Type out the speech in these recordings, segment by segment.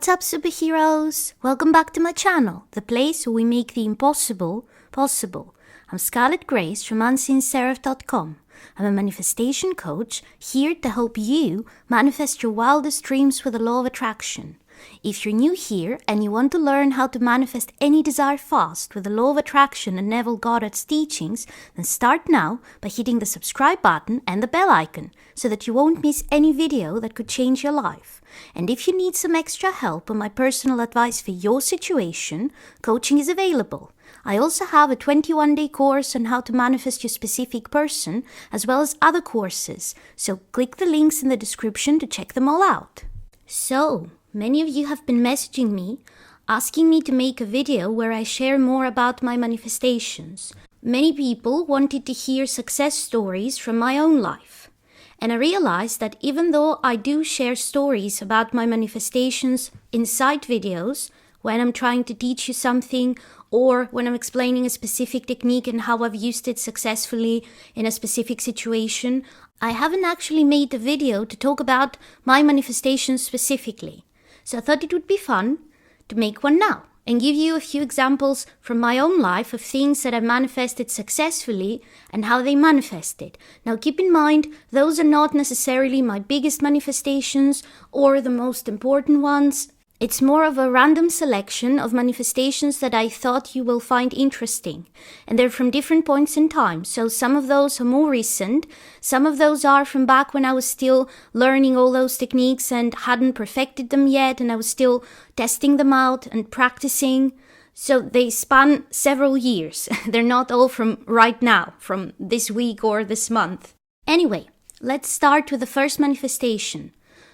What's up, superheroes? Welcome back to my channel, the place where we make the impossible possible. I'm Scarlet Grace from UnseenSeraph.com. I'm a manifestation coach here to help you manifest your wildest dreams with the law of attraction. If you're new here and you want to learn how to manifest any desire fast with the law of attraction and Neville Goddard's teachings, then start now by hitting the subscribe button and the bell icon so that you won't miss any video that could change your life. And if you need some extra help or my personal advice for your situation, coaching is available. I also have a 21-day course on how to manifest your specific person, as well as other courses, so click the links in the description to check them all out. So, many of you have been messaging me, asking me to make a video where I share more about my manifestations. Many people wanted to hear success stories from my own life. And I realized that even though I do share stories about my manifestations inside videos, when I'm trying to teach you something or when I'm explaining a specific technique and how I've used it successfully in a specific situation, I haven't actually made a video to talk about my manifestations specifically. So I thought it would be fun to make one now and give you a few examples from my own life of things that I manifested successfully and how they manifested. Now keep in mind, those are not necessarily my biggest manifestations or the most important ones. It's more of a random selection of manifestations that I thought you will find interesting. And they're from different points in time. So some of those are more recent. Some of those are from back when I was still learning all those techniques and hadn't perfected them yet. And I was still testing them out and practicing. So they span several years. They're not all from right now, from this week or this month. Anyway, let's start with the first manifestation.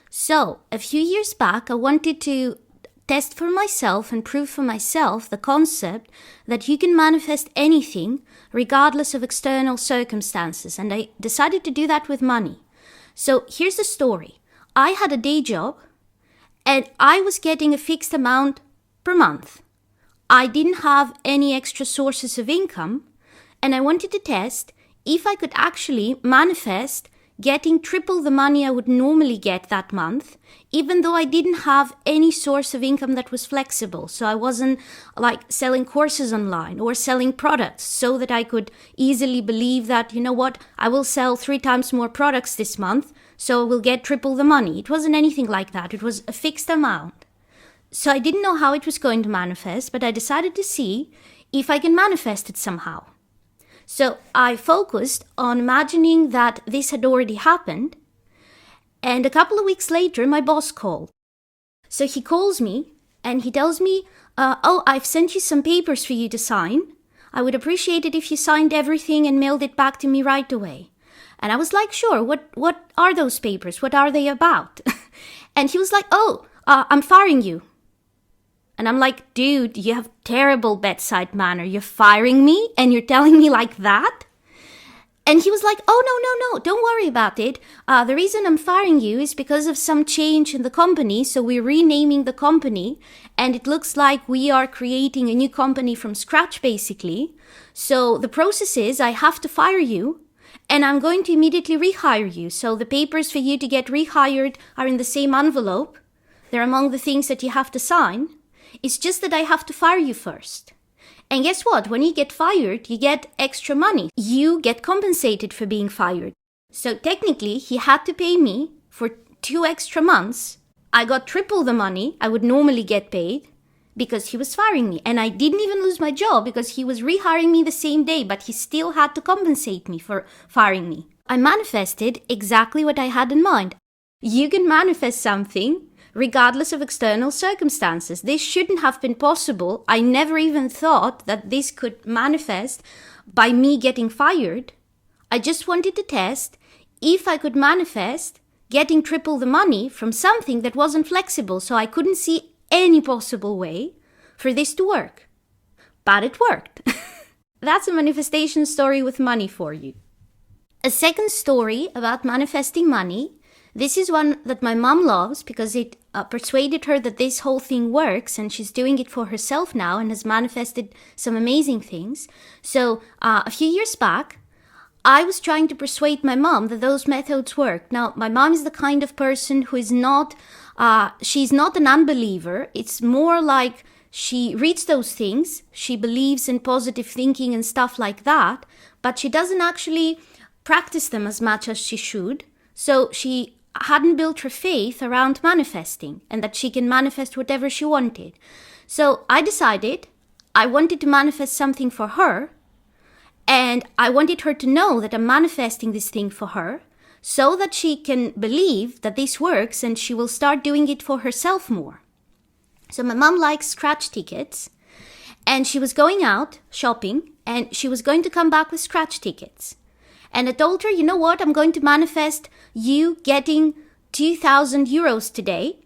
So, a few years back, I wanted to test for myself and prove for myself the concept that you can manifest anything regardless of external circumstances, and I decided to do that with money. So, here's the story. I had a day job, and I was getting a fixed amount per month. I didn't have any extra sources of income, and I wanted to test if I could actually manifest getting triple the money I would normally get that month, even though I didn't have any source of income that was flexible. So I wasn't like selling courses online or selling products so that I could easily believe that, you know what, I will sell 3 times more products this month, so I will get triple the money. It wasn't anything like that. It was a fixed amount. So I didn't know how it was going to manifest, but I decided to see if I can manifest it somehow. So I focused on imagining that this had already happened, and a couple of weeks later, my boss called. So he calls me, and he tells me, I've sent you some papers for you to sign. I would appreciate it if you signed everything and mailed it back to me right away. And I was like, sure, what are those papers? What are they about? And he was like, I'm firing you. And I'm like, dude, you have terrible bedside manner. You're firing me and you're telling me like that? And he was like, oh, no, don't worry about it. The reason I'm firing you is because of some change in the company. So we're renaming the company and it looks like we are creating a new company from scratch, basically. So the process is I have to fire you and I'm going to immediately rehire you. So the papers for you to get rehired are in the same envelope. They're among the things that you have to sign. It's just that I have to fire you first. And guess what? When you get fired, you get extra money. You get compensated for being fired. So technically, he had to pay me for 2 extra months. I got triple the money I would normally get paid because he was firing me. And I didn't even lose my job because he was rehiring me the same day, but he still had to compensate me for firing me. I manifested exactly what I had in mind. You can manifest something regardless of external circumstances. This shouldn't have been possible. I never even thought that this could manifest by me getting fired. I just wanted to test if I could manifest getting triple the money from something that wasn't flexible, so I couldn't see any possible way for this to work. But it worked. That's a manifestation story with money for you. A second story about manifesting money. This is one that my mom loves because it persuaded her that this whole thing works, and she's doing it for herself now and has manifested some amazing things. So a few years back, I was trying to persuade my mom that those methods work. Now, my mom is the kind of person who is not, she's not an unbeliever. It's more like she reads those things, she believes in positive thinking and stuff like that, but she doesn't actually practice them as much as she should. So she hadn't built her faith around manifesting and that she can manifest whatever she wanted. So I decided I wanted to manifest something for her, and I wanted her to know that I'm manifesting this thing for her so that she can believe that this works and she will start doing it for herself more. So my mom likes scratch tickets, and she was going out shopping and she was going to come back with scratch tickets. And I told her, you know what, I'm going to manifest you getting 2,000 euros today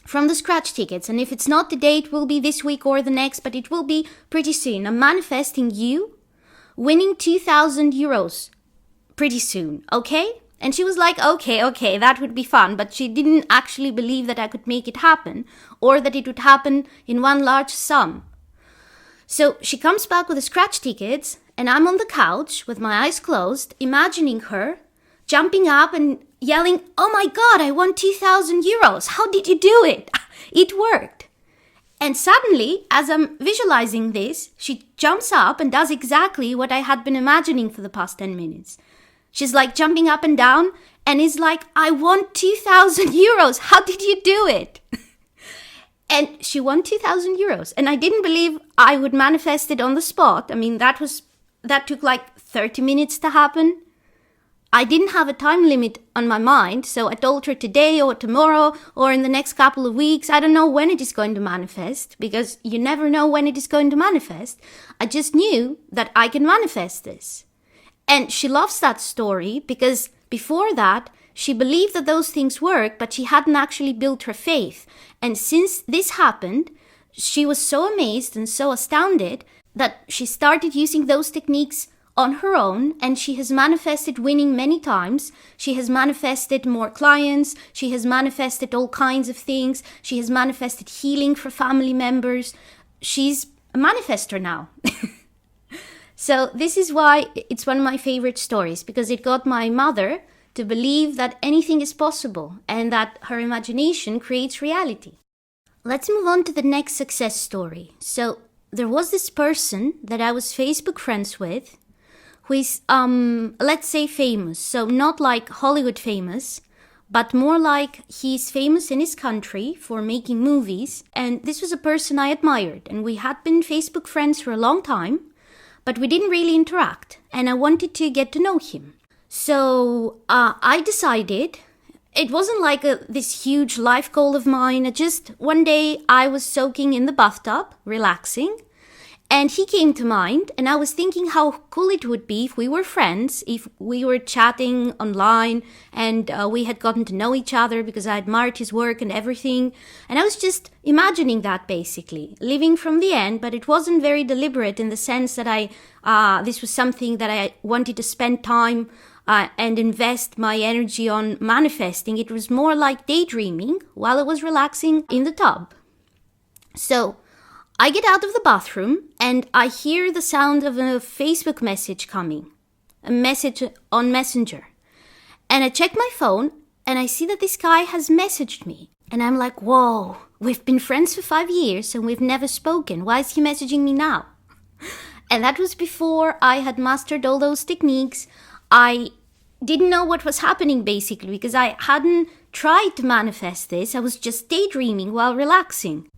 from the scratch tickets. And if it's not today, it will be this week or the next, but it will be pretty soon. I'm manifesting you winning 2,000 euros pretty soon, okay? And she was like, okay, that would be fun. But she didn't actually believe that I could make it happen or that it would happen in one large sum. So she comes back with the scratch tickets, and I'm on the couch with my eyes closed, imagining her jumping up and yelling, oh my God, I won 2,000 euros. How did you do it? It worked. And suddenly, as I'm visualizing this, she jumps up and does exactly what I had been imagining for the past 10 minutes. She's like jumping up and down and is like, I won 2,000 euros. How did you do it? And she won 2,000 euros. And I didn't believe I would manifest it on the spot. I mean, that took like 30 minutes to happen. I didn't have a time limit on my mind, so I told her today or tomorrow or in the next couple of weeks. I don't know when it is going to manifest, because you never know when it is going to manifest. I just knew that I can manifest this. And she loves that story because before that, she believed that those things work, but she hadn't actually built her faith. And since this happened, she was so amazed and so astounded that she started using those techniques on her own, and she has manifested winning many times. She has manifested more clients. She has manifested all kinds of things. She has manifested healing for family members. She's a manifester now. So this is why it's one of my favorite stories, because it got my mother to believe that anything is possible and that her imagination creates reality. Let's move on to the next success story. So there was this person that I was Facebook friends with, who is, let's say, famous. So not like Hollywood famous, but more like he's famous in his country for making movies. And this was a person I admired. And we had been Facebook friends for a long time, but we didn't really interact. And I wanted to get to know him. So I decided, it wasn't like this huge life goal of mine. Just one day I was soaking in the bathtub, relaxing. And he came to mind, and I was thinking how cool it would be if we were friends, if we were chatting online and we had gotten to know each other because I admired his work and everything. And I was just imagining that, basically, living from the end, but it wasn't very deliberate in the sense that this was something that I wanted to spend time and invest my energy on manifesting. It was more like daydreaming while I was relaxing in the tub. So I get out of the bathroom and I hear the sound of a Facebook message coming, a message on Messenger. And I check my phone and I see that this guy has messaged me. And I'm like, whoa, we've been friends for 5 years and we've never spoken. Why is he messaging me now? And that was before I had mastered all those techniques. I didn't know what was happening, basically, because I hadn't tried to manifest this. I was just daydreaming while relaxing.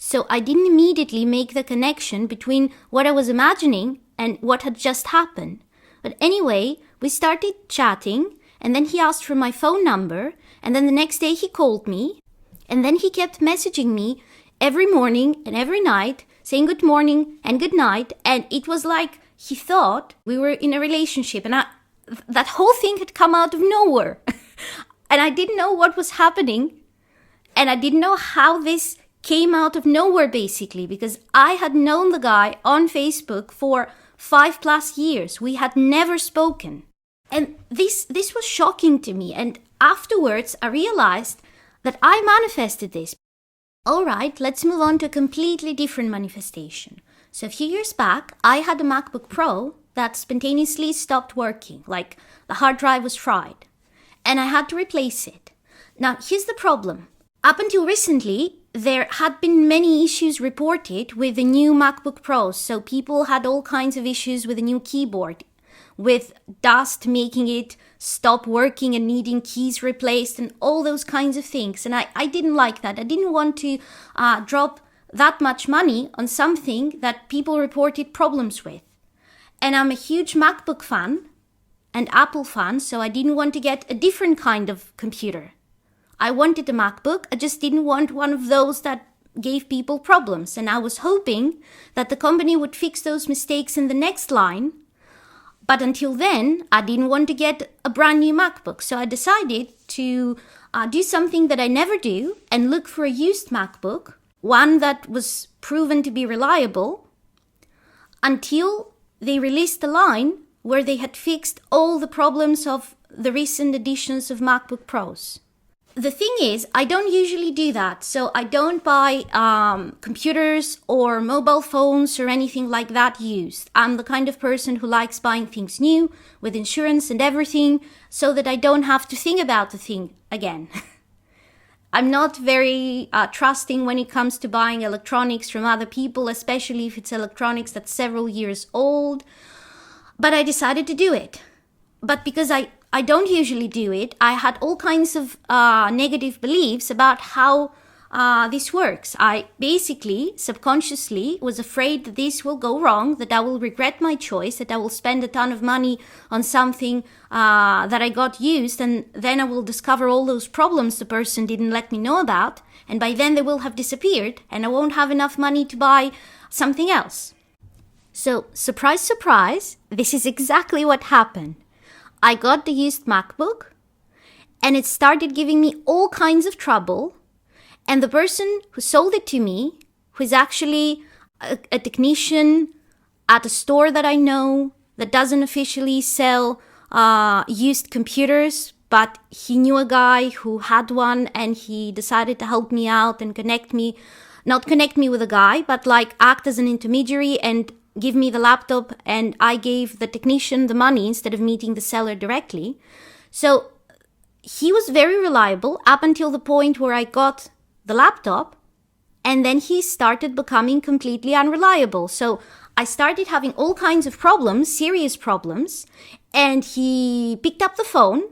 So I didn't immediately make the connection between what I was imagining and what had just happened. But anyway, we started chatting, and then he asked for my phone number, and then the next day he called me, and then he kept messaging me every morning and every night, saying good morning and good night, and it was like he thought we were in a relationship, and that whole thing had come out of nowhere. And I didn't know what was happening, and I didn't know how this came out of nowhere, basically, because I had known the guy on Facebook for 5+ years. We had never spoken. And this was shocking to me. And afterwards, I realized that I manifested this. All right, let's move on to a completely different manifestation. So a few years back, I had a MacBook Pro that spontaneously stopped working, like the hard drive was fried, and I had to replace it. Now, here's the problem. Up until recently, there had been many issues reported with the new MacBook Pros. So people had all kinds of issues with the new keyboard, with dust making it stop working and needing keys replaced and all those kinds of things. And I didn't like that. I didn't want to drop that much money on something that people reported problems with. And I'm a huge MacBook fan and Apple fan, so I didn't want to get a different kind of computer. I wanted a MacBook, I just didn't want one of those that gave people problems. And I was hoping that the company would fix those mistakes in the next line. But until then, I didn't want to get a brand new MacBook. So I decided to do something that I never do and look for a used MacBook, one that was proven to be reliable, until they released a line where they had fixed all the problems of the recent editions of MacBook Pros. The thing is, I don't usually do that. So I don't buy computers or mobile phones or anything like that used. I'm the kind of person who likes buying things new with insurance and everything so that I don't have to think about the thing again. I'm not very trusting when it comes to buying electronics from other people, especially if it's electronics that's several years old. But I decided to do it. But because I don't usually do it, I had all kinds of negative beliefs about how this works. I basically, subconsciously, was afraid that this will go wrong, that I will regret my choice, that I will spend a ton of money on something that I got used, and then I will discover all those problems the person didn't let me know about, and by then they will have disappeared, and I won't have enough money to buy something else. So, surprise, surprise, this is exactly what happened. I got the used MacBook, and it started giving me all kinds of trouble. And the person who sold it to me, who is actually a technician at a store that I know that doesn't officially sell used computers, but he knew a guy who had one, and he decided to help me out and not connect me with a guy, but like act as an intermediary and give me the laptop, and I gave the technician the money instead of meeting the seller directly. So he was very reliable up until the point where I got the laptop, and then he started becoming completely unreliable. So I started having all kinds of problems, serious problems, and he picked up the phone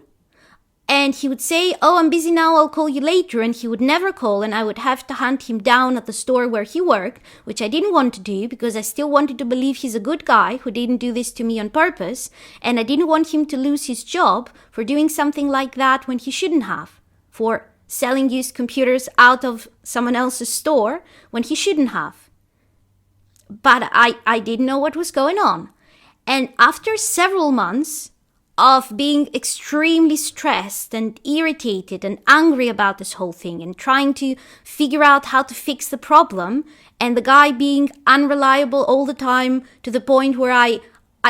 and he would say, "Oh, I'm busy now, I'll call you later," and he would never call, and I would have to hunt him down at the store where he worked, which I didn't want to do because I still wanted to believe he's a good guy who didn't do this to me on purpose, and I didn't want him to lose his job for doing something like that when he shouldn't have, for selling used computers out of someone else's store when he shouldn't have. But I didn't know what was going on. And after several months of being extremely stressed and irritated and angry about this whole thing and trying to figure out how to fix the problem, and the guy being unreliable all the time to the point where I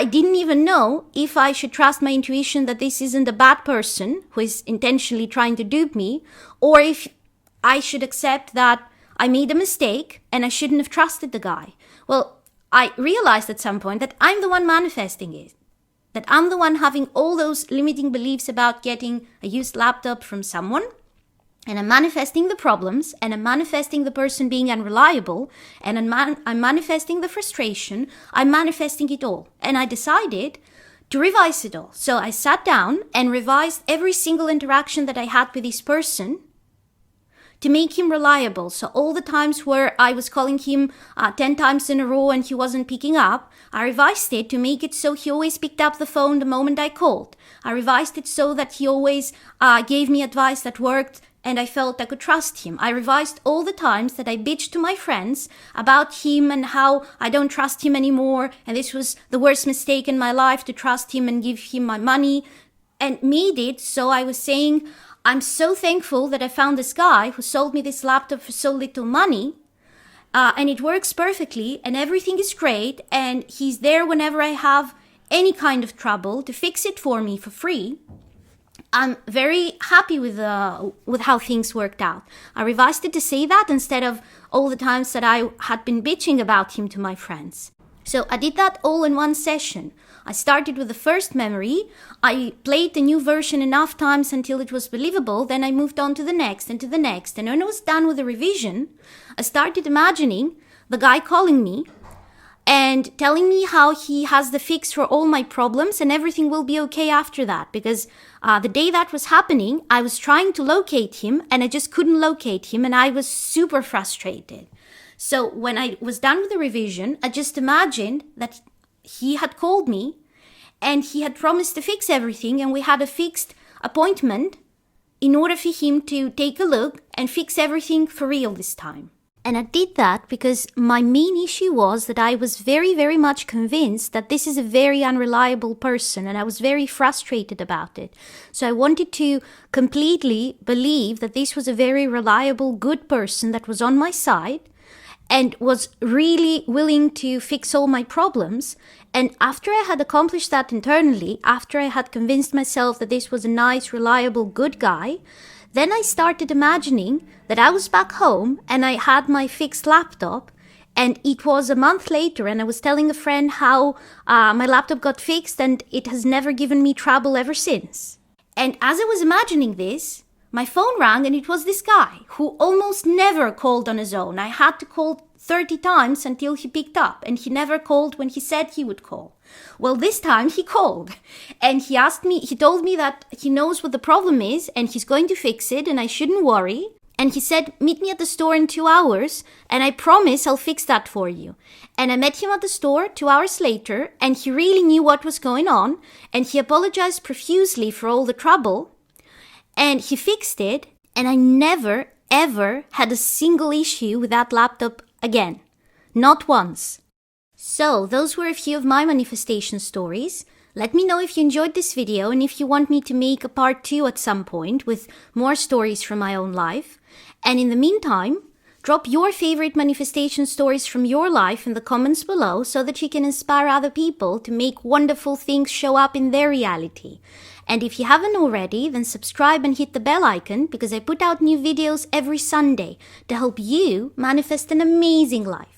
didn't even know if I should trust my intuition that this isn't a bad person who is intentionally trying to dupe me, or if I should accept that I made a mistake and I shouldn't have trusted the guy. Well, I realized at some point that I'm the one manifesting it. That I'm the one having all those limiting beliefs about getting a used laptop from someone, and I'm manifesting the problems, and I'm manifesting the person being unreliable, and I'm manifesting the frustration, I'm manifesting it all. And I decided to revise it all. So I sat down and revised every single interaction that I had with this person to make him reliable. So all the times where I was calling him 10 times in a row and he wasn't picking up, I revised it to make it so he always picked up the phone the moment I called. I revised it so that he always gave me advice that worked and I felt I could trust him. I revised all the times that I bitched to my friends about him and how I don't trust him anymore, and this was the worst mistake in my life to trust him and give him my money, and made it so I was saying, I'm so thankful that I found this guy who sold me this laptop for so little money, and it works perfectly, and everything is great, and he's there whenever I have any kind of trouble to fix it for me for free. I'm very happy with how things worked out. I revised it to say that instead of all the times that I had been bitching about him to my friends. So I did that all in one session. I started with the first memory. I played the new version enough times until it was believable. Then I moved on to the next and to the next. And when I was done with the revision, I started imagining the guy calling me and telling me how he has the fix for all my problems and everything will be okay after that. Because the day that was happening, I was trying to locate him and I just couldn't locate him and I was super frustrated. So when I was done with the revision, I just imagined that he had called me and he had promised to fix everything and we had a fixed appointment in order for him to take a look and fix everything for real this time. And I did that because my main issue was that I was very, very much convinced that this is a very unreliable person and I was very frustrated about it. So I wanted to completely believe that this was a very reliable, good person that was on my side and was really willing to fix all my problems. And after I had accomplished that internally, after I had convinced myself that this was a nice, reliable, good guy, then I started imagining that I was back home and I had my fixed laptop and it was a month later and I was telling a friend how my laptop got fixed and it has never given me trouble ever since. And as I was imagining this, my phone rang and it was this guy who almost never called on his own. I had to call 30 times until he picked up and he never called when he said he would call. Well, this time he called and he told me that he knows what the problem is and he's going to fix it and I shouldn't worry. And he said, meet me at the store in 2 hours and I promise I'll fix that for you. And I met him at the store 2 hours later and he really knew what was going on and he apologized profusely for all the trouble and he fixed it and I never ever had a single issue with that laptop again. Not once. So those were a few of my manifestation stories. Let me know if you enjoyed this video and if you want me to make a part 2 at some point with more stories from my own life. And in the meantime, drop your favorite manifestation stories from your life in the comments below so that you can inspire other people to make wonderful things show up in their reality. And if you haven't already, then subscribe and hit the bell icon because I put out new videos every Sunday to help you manifest an amazing life.